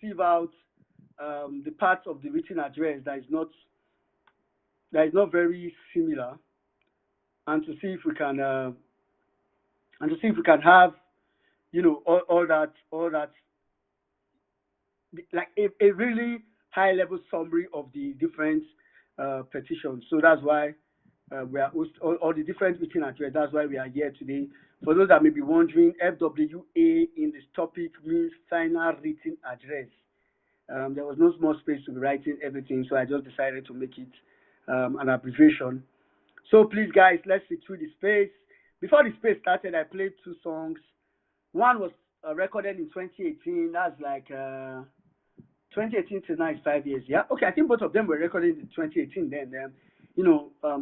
sieve out the parts of the written address that is not very similar, and to see if we can have all that like a really high level summary of the different petitions. So that's why we are all the different written address. That's why we are here today. For those that may be wondering, FWA in this topic means final written address. There was no small space to be writing everything, so I just decided to make it an abbreviation. So please, guys, let's see through the space. Before the space started, I played two songs. One was recorded in 2018. That's like 2018 to now is 5 years. Yeah. Okay. I think both of them were recorded in 2018. Then,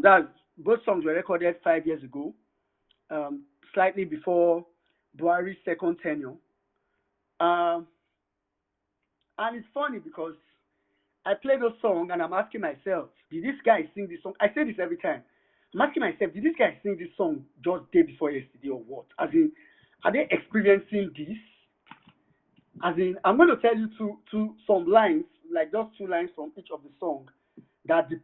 that both songs were recorded 5 years ago, slightly before Buhari's second tenure. And it's funny because I play those songs and I'm asking myself, did this guy sing this song? I say this every time. I'm asking myself, did this guy sing this song just day before yesterday or what? As in, are they experiencing this? As in, I'm going to tell you some lines, like just 2 lines from each of the songs that will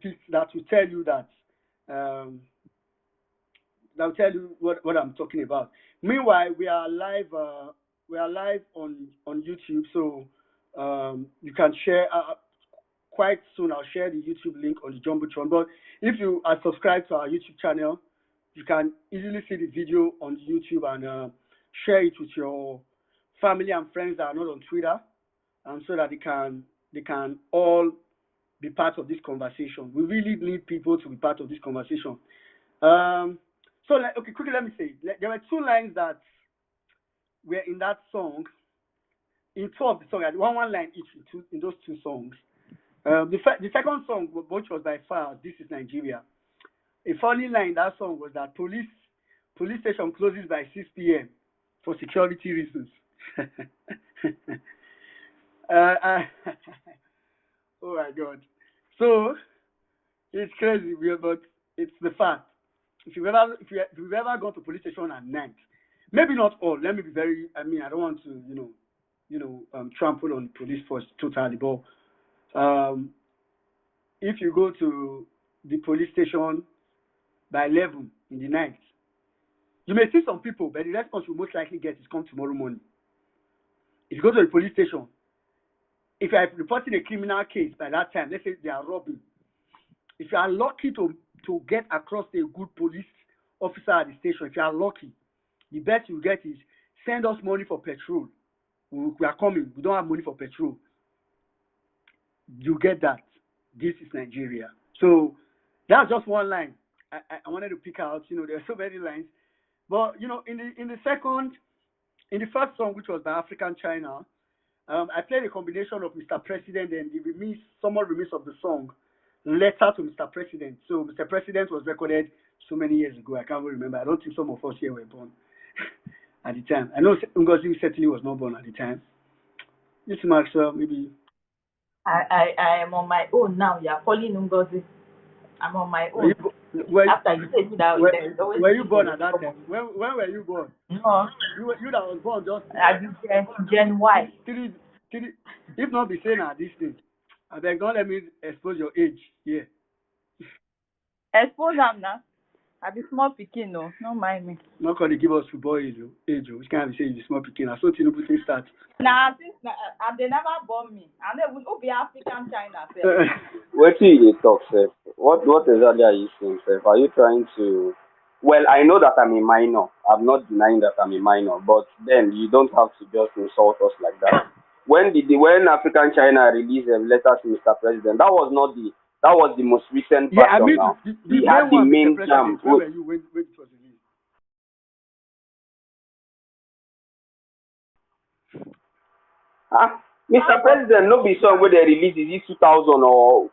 tell you what I'm talking about. Meanwhile, we are live on YouTube, so you can share. Quite soon, I'll share the YouTube link on the Jumbotron. But if you are subscribed to our YouTube channel, you can easily see the video on YouTube and share it with your family and friends that are not on Twitter, so that they can all be part of this conversation. We really need people to be part of this conversation. Quickly, let me say, there were 2 lines that were in that song. In 2 of the songs, one line each in those 2 songs. The second song, which was by far "This Is Nigeria," a funny line in that song was that police station closes by 6 p.m. for security reasons. Oh my God! So it's crazy, but it's the fact. If you've ever gone to police station at night, maybe not all. Let me be very. I don't want to trample on police force totally, but if you go to the police station by 11 in the night, you may see some people, but the response you most likely get is come tomorrow morning. If you go to the police station, if you are reporting a criminal case by that time, let's say they are robbing, if you are lucky to get across a good police officer at the station, if you are lucky, the best you get is send us money for petrol. We are coming. We don't have money for petrol. You get that. This is Nigeria. So that's just one line I wanted to pick out. There are so many lines, but in the first song, which was by African China, I played a combination of Mr. President and the somewhat remix of the song "Letter to Mr. President." So Mr. President was recorded so many years ago. I can't even remember. I don't think some of us here were born at the time. I know Ngozi certainly was not born at the time. This marks maybe. I am on my own now. You are calling Ngozi. I'm on my own. After you said that, were you born at that time? When were you born? No. You that was born just. I did Gen Y. If not be saying this thing, I beg, don't let me expose your age here. Expose them now. I be small pikin, no mind me. Not going to give us football age. Which can't be saying you small pikin. I saw Tinubu thing start. Nah, they never born me. I know who be African China. What do you talk, sir? What exactly are you saying, sir? Are you trying to? Well, I know that I'm a minor. I'm not denying that I'm a minor, but then you don't have to just insult us like that. When African China released a letter to Mr. President, that was the most recent version. Now he had the main jam. Where were you when it was released? Mr. President, no be song where they release is it 2000 or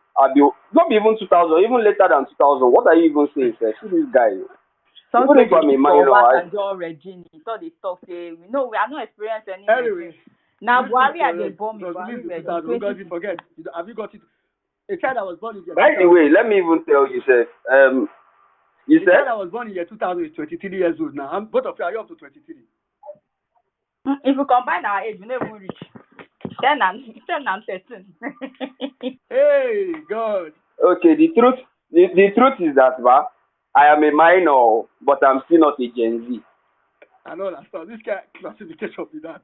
not even 2000, even later than 2000. What are you even saying, sir? See this guy. Even if I'm a minor, regime, he thought they talk. Say we are not experienced anything. Anyway, now Buhari are they bomb me. Because you forget. Have you got it? A child that was born in year. By the way, let me even tell you, sir. You said child that was born in year 2000 is 23 years old now. Both of you are up to 23. If you combine our age, we never reach. 10 and 13. Hey, God. Okay, the truth is that, I am a minor, but I'm still not a Gen Z. I know that. So this guy classification with that.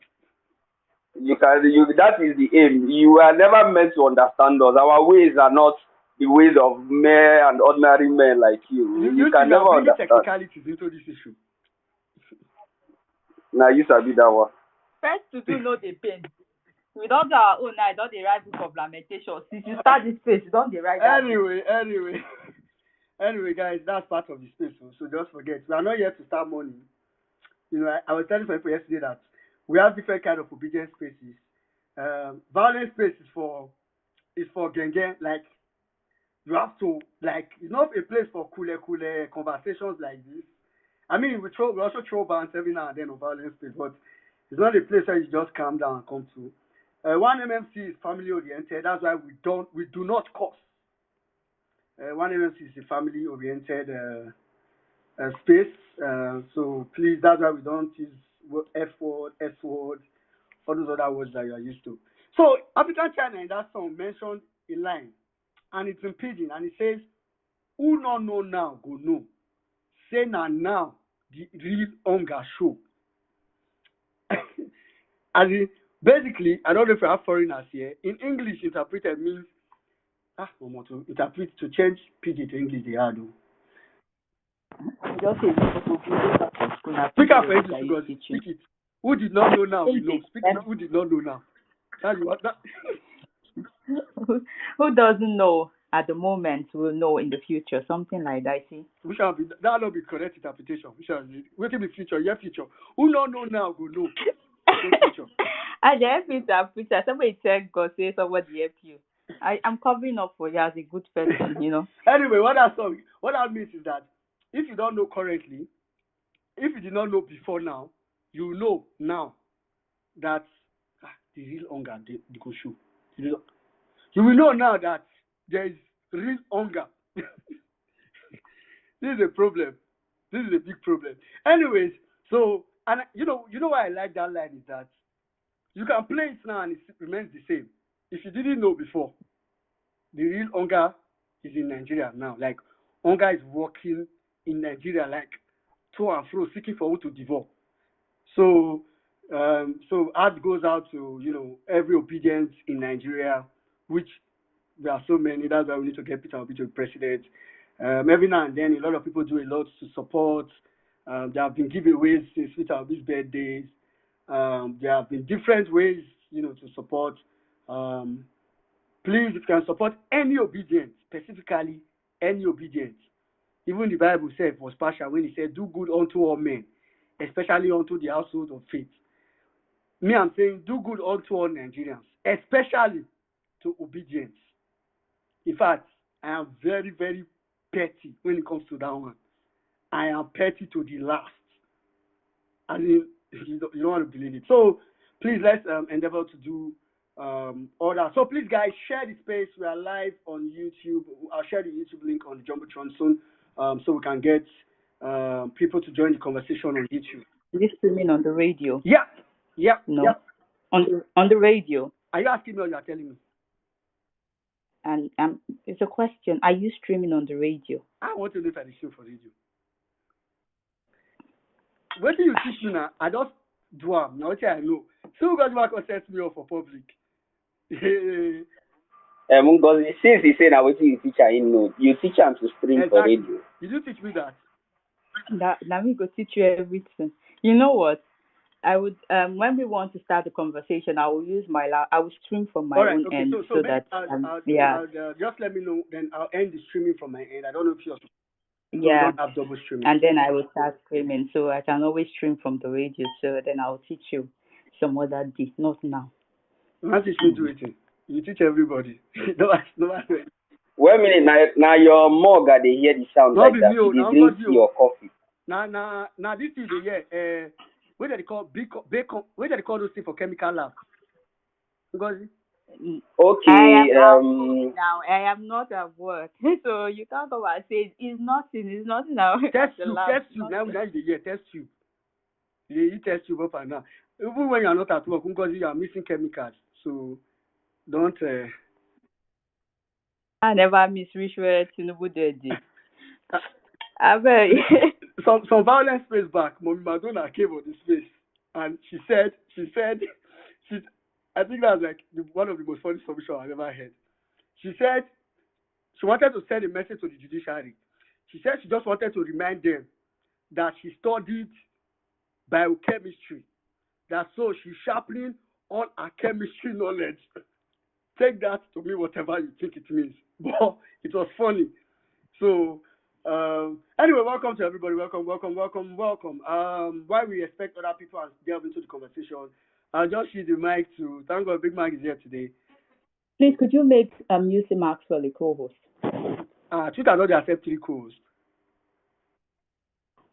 That is the aim. You are never meant to understand us. Our ways are not the ways of mere and ordinary men like you. You can never understand. Technicalities into this issue. Now you sabi that one. First to do know the pain. We don't do our own now. I don't the right book of lamentation. Since you start this space, you don't the right. Anyway, guys, that's part of the space. So just forget. We are not here to start money. You know, I was telling people yesterday that we have different kind of obedience spaces. Violence space is for gang. Like you have to it's not a place for cool conversations like this. I mean, we also throw bands every now and then on violence space, but it's not a place where you just calm down and come to. One MMC is family oriented. That's why we do not curse. One MMC is a family oriented space. So please, that's why we don't use F word, S word, all those other words that you are used to. So African China in that song mentioned a line, and it's in pidgin, and it says, "Who not know now go know. Say now the real hunger show." As in, basically, I don't know if you have foreigners here. In English, interpreted means to interpret, to change pidgin to English. They are though. Just say speak up for English because speak it. Who did not know now? We know. Speak it. Who did not know now? Who doesn't know at the moment will know in the future. Something like that. See. We shall be that will be correct interpretation. We shall be waiting the future. Your future. Who not know now go know. I help interpreter. Somebody tell God say somebody help you. I'm covering up for you as a good person, you know. Anyway, what that means is that if you don't know currently, if you did not know before now, you know now that the real hunger they go show. You will know now that there is real hunger. This is a problem. This is a big problem. Anyways, so and you know why I like that line is that you can play it now and it remains the same. If you didn't know before, the real hunger is in Nigeria now. Like hunger is working in Nigeria, like to and fro, seeking for who to devour. So art goes out to every obedience in Nigeria, which there are so many. That's why we need to get Peter Obi to be president. Every now and then, a lot of people do a lot to support. There have been giveaways since Peter Obi's birthdays. There have been different ways, to support. Please, if you can support any obedience, specifically any obedience. Even the Bible said was partial when he said, "Do good unto all men, especially unto the household of faith." Me, I'm saying, do good unto all Nigerians, especially to obedience. In fact, I am very, very petty when it comes to that one. I am petty to the last. I mean, you don't want to believe it. So please, let's endeavor to do all that. So please, guys, share the space. We are live on YouTube. I'll share the YouTube link on the Jumbotron soon, so we can get people to join the conversation on YouTube. Is this streaming on the radio? Yeah. No. Yeah. On the radio. Are you asking me or you are telling me? And it's a question. Are you streaming on the radio? I want to know if I stream for radio. What do you teach me now? I just do am. Now I know. So God back set me up for public. Ngozi, since he said that what you teach him know, you teach him to stream for radio. Did you teach me that? Now we go teach you everything. You know what? I would when we want to start the conversation, I will use I will stream from my own end so that I'll just let me know. Then I'll end the streaming from my end. I don't know if you're. Yeah. Don't have double streaming. And then I will start streaming, so I can always stream from the radio. So then I'll teach you some other day, not now. Not teach me do it. You teach everybody. No. Wait a minute. Now your mug they hear the sound like that. You drink your coffee. Now this is the year. What do they call bacon? What do they call those things for chemical lab? Ngozi? Okay. Now I am not at work, so you can't come and say it's nothing now. Test tube. Now the year test tube. You test tube up and down. Even when you are not at work, Ngozi, you are missing chemicals. So don't. I never miss Rishwe Tinubu Dedi. I bet. Some violent space back. Mommy Madonna came on the space and she said she I think that's like one of the most funny submissions I've ever heard. She said she wanted to send a message to the judiciary. She said she just wanted to remind them that she studied biochemistry. That so she's sharpening all her chemistry knowledge. Take that to mean whatever you think it means. But it was funny. So anyway, welcome to everybody. Welcome. While we expect other people and delve into the conversation, I'll just use the mic to thank God Big Mac is here today. Please, could you make UC Maxwell a co-host? Twitter not accept 3 co-hosts.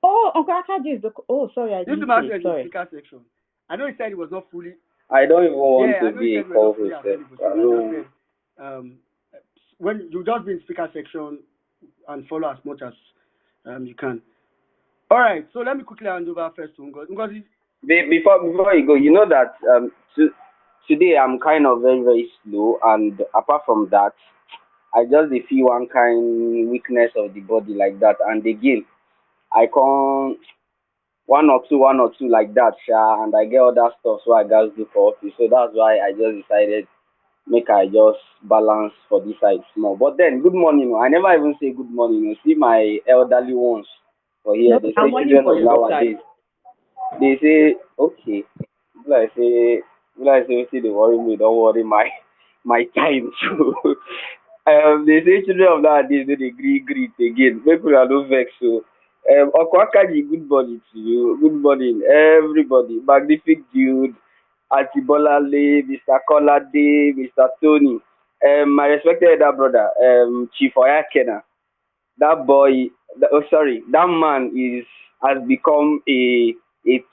Oh, Uncle Akaji is the. Oh, sorry, I didn't say. Sorry. The speaker section. I know he said it was not fully. I don't even want to be a co-host. When you just be in speaker section and follow as much as you can. All right, so let me quickly hand over first to Ngozi. Before you go, you know that today I'm kind of very, very slow, and apart from that, I just feel one kind weakness of the body like that, and again, I can't one or two like that, and I get other stuff so I guys do for office. So that's why I just decided make I just balance for this side small. But then good morning. I never even say good morning. See my elderly ones for here. No, they say children of nowadays. They say okay. Like say see they worry me, don't worry my time too. They say children of nowadays they greet again. People are no vex so Okwakaji, good morning to you. Good morning, everybody. Magnific dude, Auntie Bolale, Mr. Kolade, Mr. Tony. My respected elder brother, Chief Oyakena. That boy, that man has become a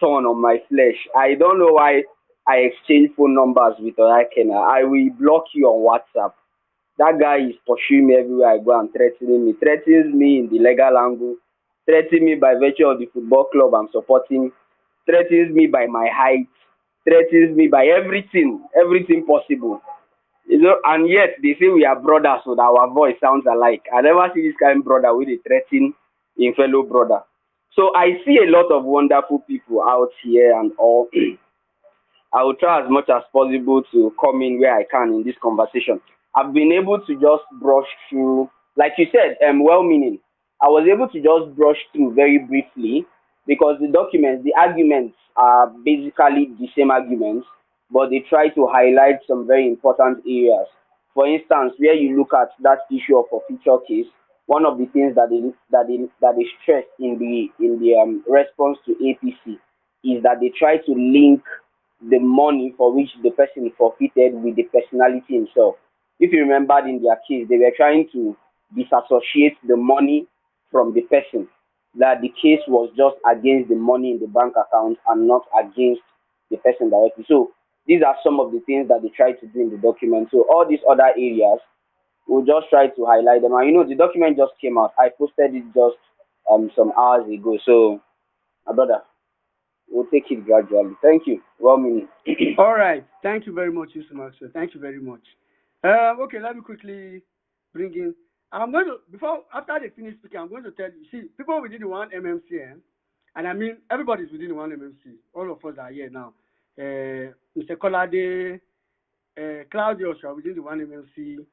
thorn on my flesh. I don't know why I exchange phone numbers with Oyakena. I will block you on WhatsApp. That guy is pursuing me everywhere I go and threatens me in the legal angle, threatens me by virtue of the football club I'm supporting, threatens me by my height, threatens me by everything possible. You know, and yet they say we are brothers, so that our voice sounds alike. I never see this kind of brother with a threatening in fellow brother. So I see a lot of wonderful people out here and all. I will try as much as possible to come in where I can in this conversation. I've been able to just brush through, like you said, well-meaning. I was able to just brush through very briefly because the arguments are basically the same arguments, but they try to highlight some very important areas. For instance, where you look at that issue of a future case, one of the things that they stress in the response to APC is that they try to link the money for which the person forfeited with the personality himself. If you remembered in their case, they were trying to disassociate the money from the person, that the case was just against the money in the bank account and not against the person directly. So these are some of the things that they try to do in the document. So all these other areas, we'll just try to highlight them. And the document just came out. I posted it just some hours ago. So, my brother, we'll take it gradually. Thank you. 1 minute. All right. Thank you very much, Yusuf Maxwell. Thank you very much. Okay, let me quickly bring in. I'm going to, after they finish speaking, I'm going to tell you, see, people within the 1 MMC, and I mean, everybody's within the 1 MMC. All of us are here now. Mr. Kolade, Claudius are within the 1 MMC,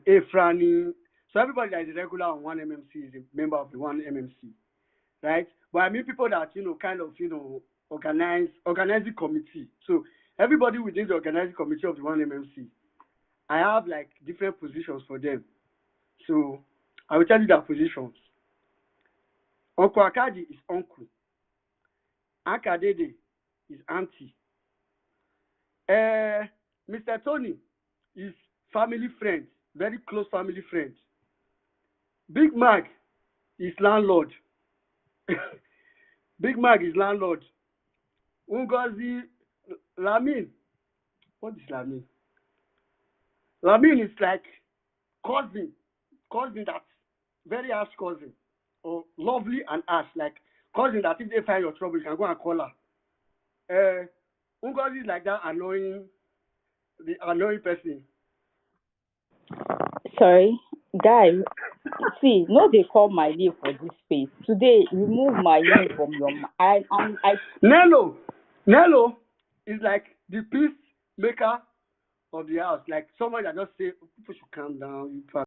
Efrani. So everybody that is regular on 1 MMC is a member of the 1 MMC, right? But I mean people that, kind of, organizing committee. So everybody within the organizing committee of the 1 MMC, I have like different positions for them. So I will tell you their positions. Uncle Akaji is uncle. Akadede is auntie. Mr. Tony is family friend, very close family friend. Big Mac is landlord. Big Mac is landlord. Ngozi, Lamin. What is Lamin? Lamin is like cousin that's very harsh cousin, or lovely and harsh, like cousin that if they find your trouble, you can go and call her. Ngozi is like that annoying the annoying person. Sorry, guy. See, no, they call my name for this space today. Remove my name from your. I. Nello is like the peacemaker of the house. Like someone that just say people should calm down.